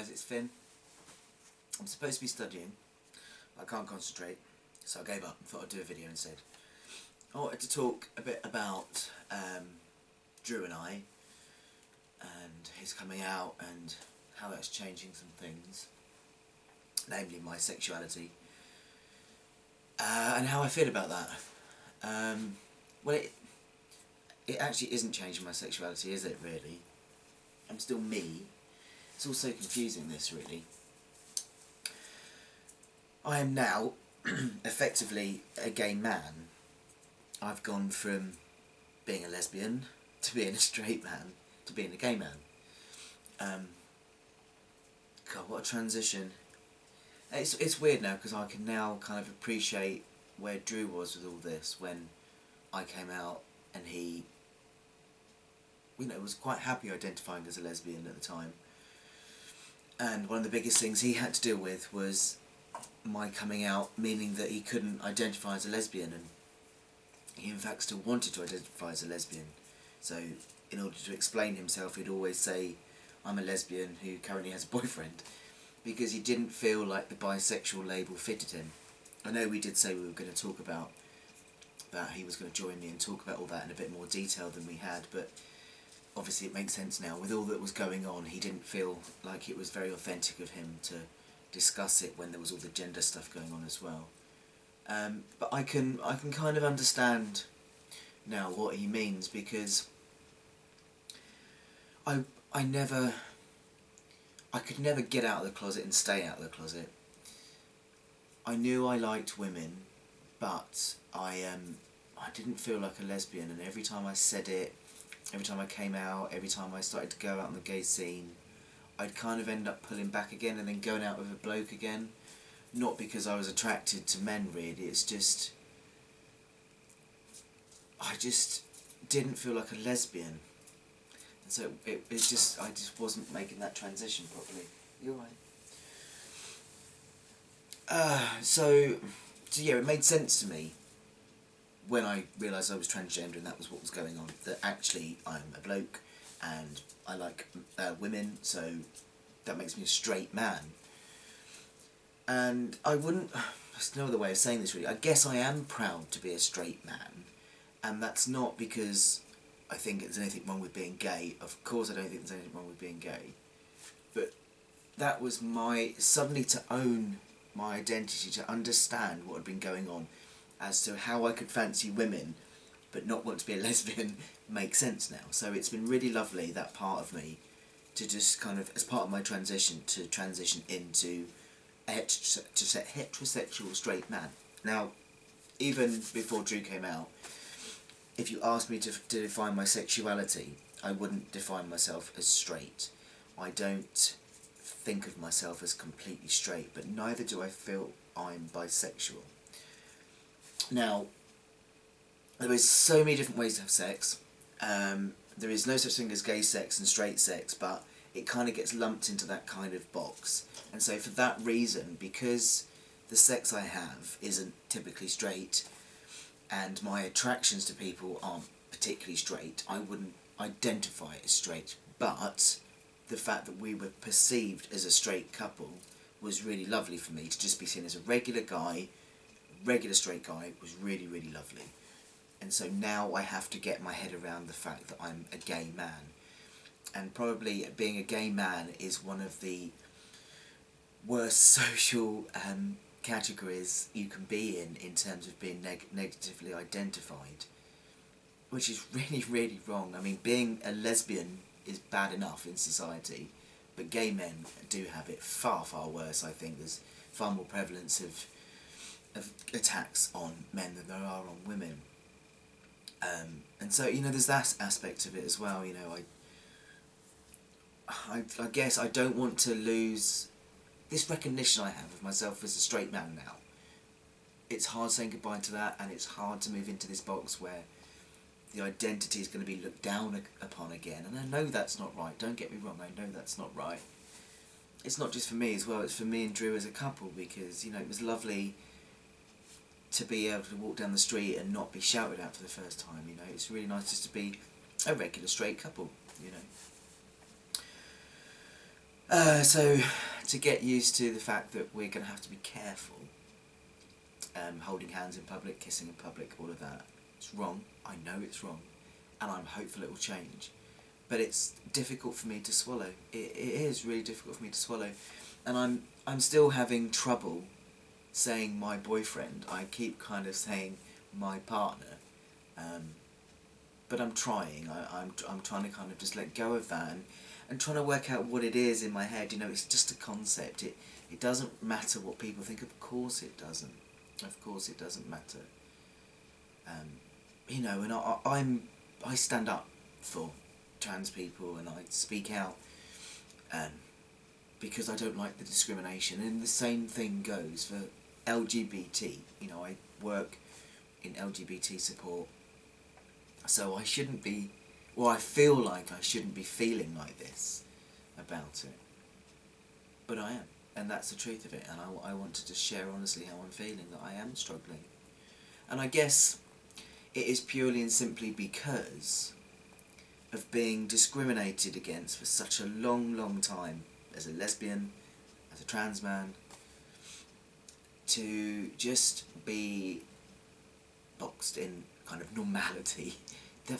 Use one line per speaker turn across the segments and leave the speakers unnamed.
guys, it's Finn. I'm supposed to be studying, but I can't concentrate, so I gave up and thought I'd do a video instead. I wanted to talk a bit about Drew and I, and his coming out and how that's changing some things, namely my sexuality, and how I feel about that. Well, it actually isn't changing my sexuality, is it really? I'm still me. It's all so confusing, this, really. I am now effectively a gay man. I've gone from being a lesbian to being a straight man to being a gay man. God, what a transition. It's weird now, because I can now kind of appreciate where Drew was with all this when I came out, and he, was quite happy identifying as a lesbian at the time. And one of the biggest things he had to deal with was my coming out, meaning that he couldn't identify as a lesbian, and he in fact still wanted to identify as a lesbian. So in order to explain himself, he'd always say, I'm a lesbian who currently has a boyfriend, because he didn't feel like the bisexual label fitted him. I know we did say we were going to talk about that, he was going to join me and talk about all that in a bit more detail than we had, but obviously it makes sense now. With all that was going on, he didn't feel like it was very authentic of him to discuss it when there was all the gender stuff going on as well. But I can kind of understand now what he means, because I could never get out of the closet and stay out of the closet. I knew I liked women, but I didn't feel like a lesbian, and every time I said it, every time I came out, every time I started to go out on the gay scene, I'd kind of end up pulling back again and then going out with a bloke again. Not because I was attracted to men, really, it's just, I just didn't feel like a lesbian. And so I just wasn't making that transition properly. You're right. So yeah, it made sense to me when I realised I was transgender and that was what was going on, that actually I'm a bloke and I like women, so that makes me a straight man. And I wouldn't, there's no other way of saying this really, I guess I am proud to be a straight man, and that's not because I think there's anything wrong with being gay. Of course I don't think there's anything wrong with being gay, but that was suddenly to own my identity, to understand what had been going on as to how I could fancy women but not want to be a lesbian makes sense now. So it's been really lovely, that part of me, to just kind of, as part of my transition, to transition into a heterosexual straight man. Now, even before Drew came out, if you asked me to define my sexuality, I wouldn't define myself as straight. I don't think of myself as completely straight, but neither do I feel I'm bisexual. Now, there is so many different ways to have sex. There is no such thing as gay sex and straight sex, but it kind of gets lumped into that kind of box. And so for that reason, because the sex I have isn't typically straight, and my attractions to people aren't particularly straight, I wouldn't identify as straight. But the fact that we were perceived as a straight couple was really lovely for me. To just be seen as a regular guy, regular straight guy, was really, really lovely. And so now I have to get my head around the fact that I'm a gay man. And probably being a gay man is one of the worst social categories you can be in terms of being negatively identified, which is really, really wrong. I mean, being a lesbian is bad enough in society, but gay men do have it far, far worse. I think there's far more prevalence of attacks on men than there are on women. And so, there's that aspect of it as well. I guess I don't want to lose this recognition I have of myself as a straight man now. It's hard saying goodbye to that, and it's hard to move into this box where the identity is going to be looked down upon again. And I know that's not right, don't get me wrong, I know that's not right. It's not just for me as well, it's for me and Drew as a couple, because, it was lovely to be able to walk down the street and not be shouted at for the first time. It's really nice just to be a regular straight couple. So to get used to the fact that we're going to have to be careful, holding hands in public, kissing in public, all of that. It's wrong. I know it's wrong, and I'm hopeful it will change. But it's difficult for me to swallow. It is really difficult for me to swallow, and I'm still having trouble saying my boyfriend. I keep kind of saying my partner, but I'm trying. I'm trying to kind of just let go of that and trying to work out what it is in my head. You know, it's just a concept. It doesn't matter what people think. Of course it doesn't. Of course it doesn't matter. You know, and I stand up for trans people, and I speak out because I don't like the discrimination. And the same thing goes for LGBT. You know, I work in LGBT support, so I shouldn't be, well, I feel like I shouldn't be feeling like this about it, but I am, and that's the truth of it. And I want to just share honestly how I'm feeling, that I am struggling. And I guess it is purely and simply because of being discriminated against for such a long time as a lesbian, as a trans man, to just be boxed in kind of normality.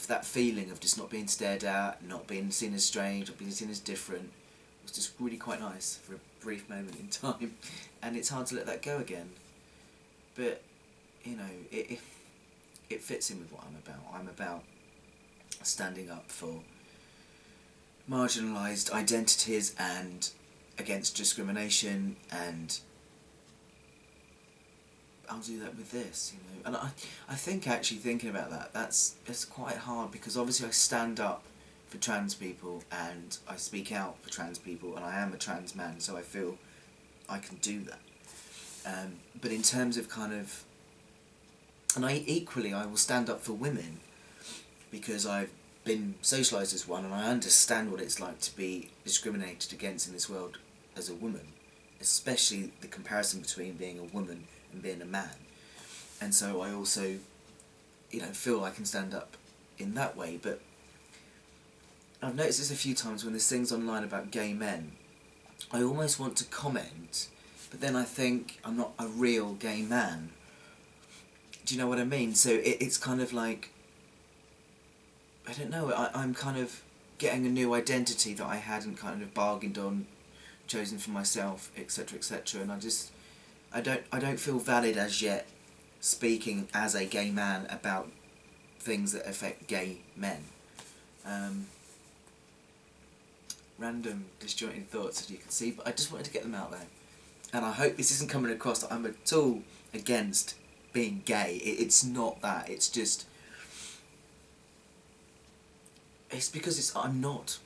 That feeling of just not being stared at, not being seen as strange, not being seen as different, was just really quite nice for a brief moment in time, and it's hard to let that go again. But, you know, it fits in with what I'm about. I'm about standing up for marginalised identities and against discrimination, and I'll do that with this, you know. And I think actually thinking about that, that's quite hard, because obviously I stand up for trans people and I speak out for trans people, and I am a trans man, so I feel I can do that. But in terms of kind of, and I will stand up for women, because I've been socialised as one, and I understand what it's like to be discriminated against in this world as a woman, especially the comparison between being a woman and being a man. And so I also, you know, feel I can stand up in that way. But I've noticed this a few times when there's things online about gay men. I almost want to comment, but then I think I'm not a real gay man. Do you know what I mean? So it's kind of like, I don't know, I'm kind of getting a new identity that I hadn't kind of bargained on, chosen for myself, etc, etc, and I don't feel valid as yet speaking as a gay man about things that affect gay men. Random disjointed thoughts, as you can see, but I just wanted to get them out there. And I hope this isn't coming across that I'm at all against being gay. It's not that, it's just, it's because I'm not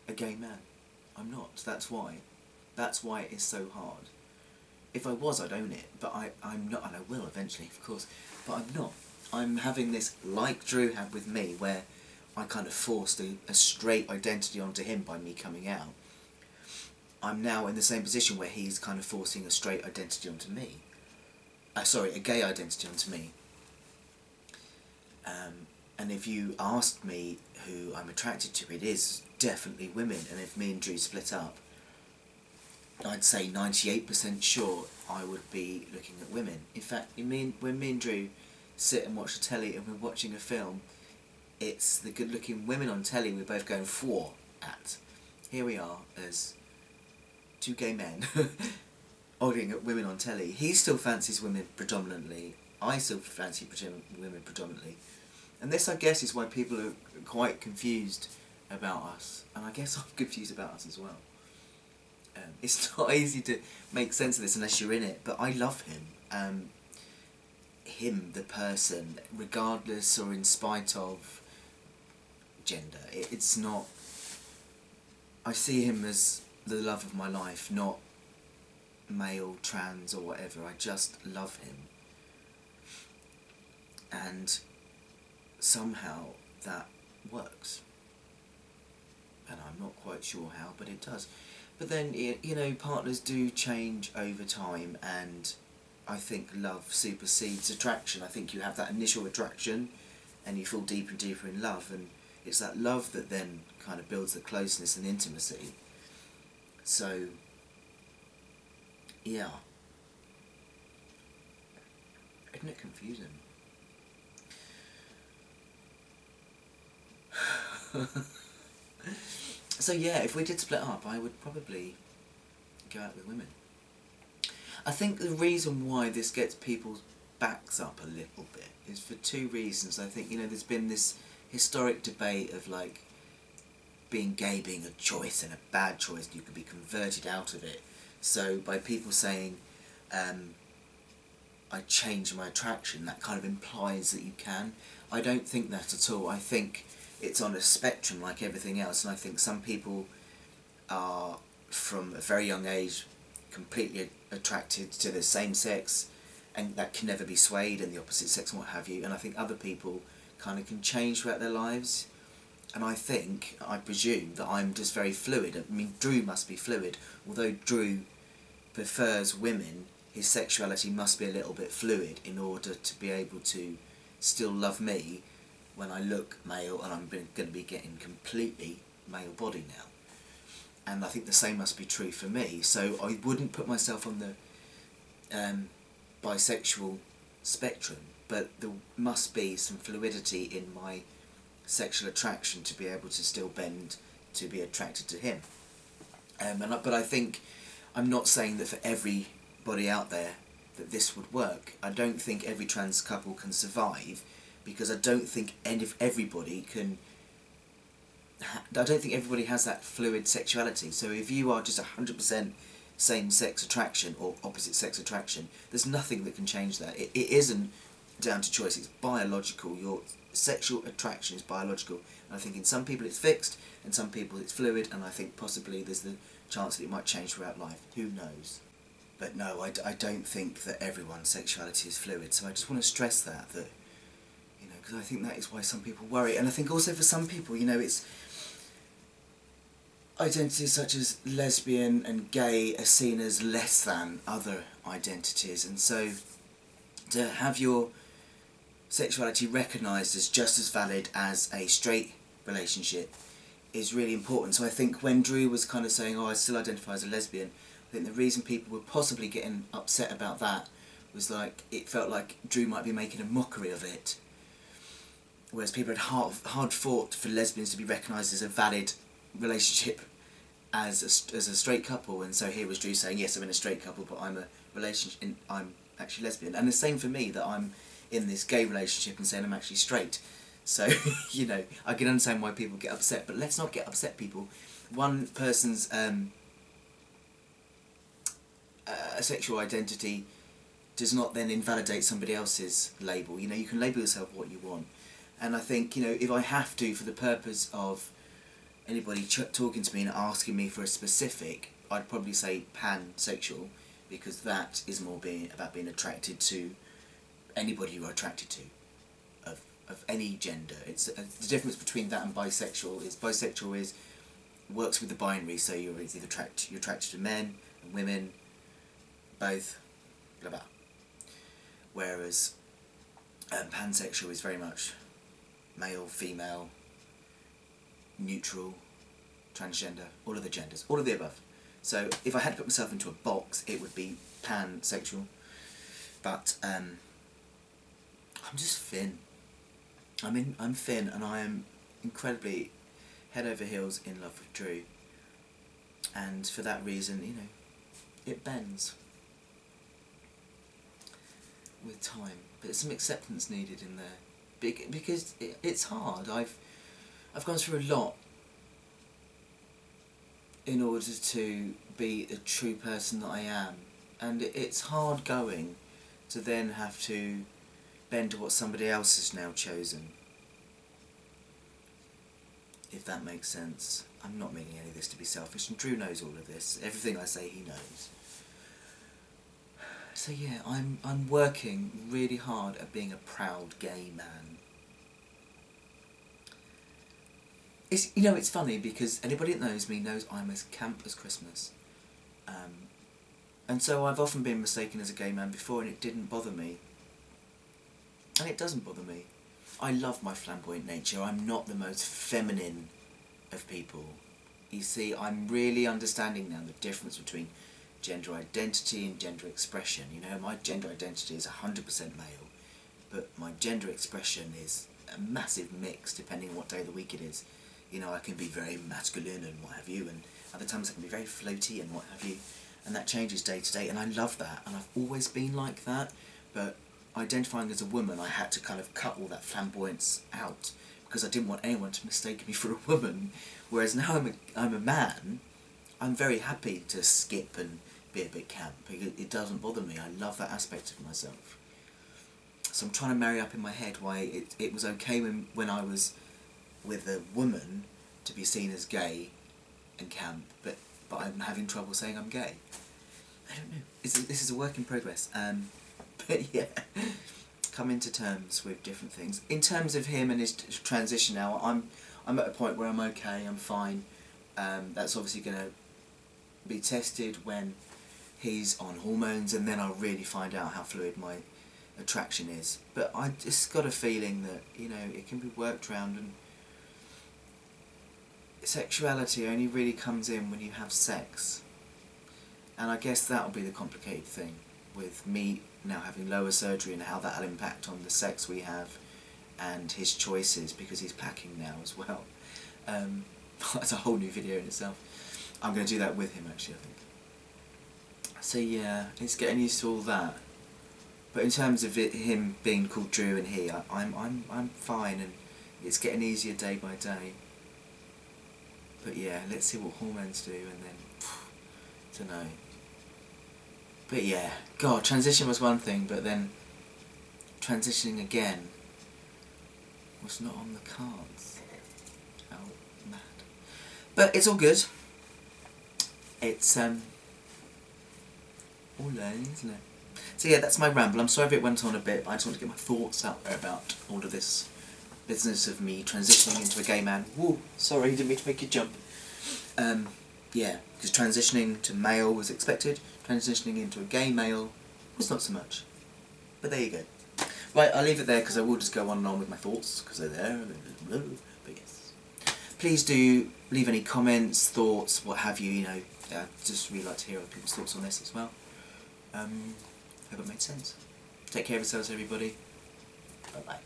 a gay man. I'm not, that's why. That's why it is so hard. If I was, I'd own it, but I'm not, and I will eventually, of course, but I'm not. I'm having this, like Drew had with me, where I kind of forced a straight identity onto him by me coming out. I'm now in the same position where he's kind of forcing a straight identity onto me. A gay identity onto me. And if you asked me who I'm attracted to, it is definitely women, and if me and Drew split up, I'd say 98% sure I would be looking at women. In fact, when me and Drew sit and watch the telly and we're watching a film, it's the good-looking women on telly we're both going for at. Here we are as two gay men arguing at women on telly. He still fancies women predominantly. I still fancy women predominantly. And this, I guess, is why people are quite confused about us. And I guess I'm confused about us as well. It's not easy to make sense of this unless you're in it, but I love him. Him, the person, regardless or in spite of gender. It's not... I see him as the love of my life, not male, trans or whatever. I just love him. And somehow that works. And I'm not quite sure how, but it does. But then, you know, partners do change over time, and I think love supersedes attraction. I think you have that initial attraction, and you fall deeper and deeper in love, and it's that love that then kind of builds the closeness and intimacy. So, yeah. Isn't it confusing? So yeah, if we did split up, I would probably go out with women. I think the reason why this gets people's backs up a little bit is for two reasons. I think, there's been this historic debate of like being gay being a choice and a bad choice, and you can be converted out of it. So by people saying, I change my attraction, that kind of implies that you can. I don't think that at all. I think it's on a spectrum like everything else, and I think some people are, from a very young age, completely attracted to the same sex, and that can never be swayed, and the opposite sex and what have you. And I think other people kind of can change throughout their lives. And I presume that I'm just very fluid. I mean, Drew must be fluid. Although Drew prefers women, his sexuality must be a little bit fluid in order to be able to still love me when I look male, and I'm going to be getting completely male body now. And I think the same must be true for me. So I wouldn't put myself on the bisexual spectrum, but there must be some fluidity in my sexual attraction to be able to still bend to be attracted to him. But I think, I'm not saying that for everybody out there that this would work. I don't think every trans couple can survive, because I don't think everybody can. I don't think everybody has that fluid sexuality. So if you are just 100% same-sex attraction or opposite-sex attraction, there's nothing that can change that. It isn't down to choice, it's biological. Your sexual attraction is biological. And I think in some people it's fixed, and some people it's fluid, and I think possibly there's the chance that it might change throughout life. Who knows? But no, I don't think that everyone's sexuality is fluid. So I just want to stress that because I think that is why some people worry. And I think also for some people, it's identities such as lesbian and gay are seen as less than other identities, and so to have your sexuality recognised as just as valid as a straight relationship is really important. So I think when Drew was kind of saying, I still identify as a lesbian, I think the reason people were possibly getting upset about that was like, it felt like Drew might be making a mockery of it, whereas people had hard fought for lesbians to be recognised as a valid relationship as a straight couple. And so here was Drew saying, yes, I'm in a straight couple, but I'm I'm actually lesbian. And the same for me, that I'm in this gay relationship and saying I'm actually straight. So I can understand why people get upset, but let's not get upset, people. One person's sexual identity does not then invalidate somebody else's label. You can label yourself what you want. And I think, if I have to, for the purpose of anybody talking to me and asking me for a specific, I'd probably say pansexual, because that is more about being attracted to anybody you're attracted to, of any gender. It's the difference between that and bisexual is works with the binary, so you're attracted to men and women, both, blah blah. Whereas pansexual is very much male, female, neutral, transgender, all of the genders, all of the above. So if I had to put myself into a box, it would be pansexual. But I'm just Finn. I'm Finn, and I am incredibly head over heels in love with Drew. And for that reason, it bends with time. But there's some acceptance needed in there, because it's hard. I've gone through a lot in order to be the true person that I am, and it's hard going to then have to bend to what somebody else has now chosen, if that makes sense. I'm not meaning any of this to be selfish, and Drew knows all of this. Everything I say he knows. So yeah, I'm working really hard at being a proud gay man. It's funny, because anybody that knows me knows I'm as camp as Christmas. And so I've often been mistaken as a gay man before, and it didn't bother me. And it doesn't bother me. I love my flamboyant nature. I'm not the most feminine of people. You see, I'm really understanding now the difference between gender identity and gender expression. You know, my gender identity is 100% male, but my gender expression is a massive mix depending on what day of the week it is. You know, I can be very masculine and what have you, and other times I can be very floaty and what have you, and that changes day to day, and I love that, and I've always been like that, but identifying as a woman, I had to kind of cut all that flamboyance out, because I didn't want anyone to mistake me for a woman, whereas now I'm a man, I'm very happy to skip and be a bit camp. It doesn't bother me. I love that aspect of myself. So I'm trying to marry up in my head why it was okay when I was with a woman to be seen as gay and camp, but I'm having trouble saying I'm gay. I don't know. This is a work in progress. But yeah, coming to terms with different things. In terms of him and his transition now, I'm at a point where I'm okay, I'm fine. That's obviously going to be tested when he's on hormones, and then I'll really find out how fluid my attraction is. But I just got a feeling that, you know, it can be worked around, and sexuality only really comes in when you have sex. And I guess that'll be the complicated thing with me now having lower surgery and how that'll impact on the sex we have and his choices, because he's packing now as well. That's a whole new video in itself. I'm going to do that with him actually, I think. So yeah, it's getting used to all that. But in terms of him being called Drew and he, I'm fine, and it's getting easier day by day. But yeah, let's see what hormones do, and then don't know. But yeah, God, transition was one thing, but then transitioning again was not on the cards. How mad. But it's all good. It's all learning, isn't it? So yeah, that's my ramble. I'm sorry if it went on a bit, but I just want to get my thoughts out there about all of this business of me transitioning into a gay man. Woo, sorry, didn't mean to make you jump. Yeah, because transitioning to male was expected, transitioning into a gay male was not so much. But there you go. Right, I'll leave it there because I will just go on and on with my thoughts, because they're there. But yes. Please do leave any comments, thoughts, what have you, you know. I just really like to hear other people's thoughts on this as well. Hope it made sense. Take care of yourselves, everybody. Bye-bye.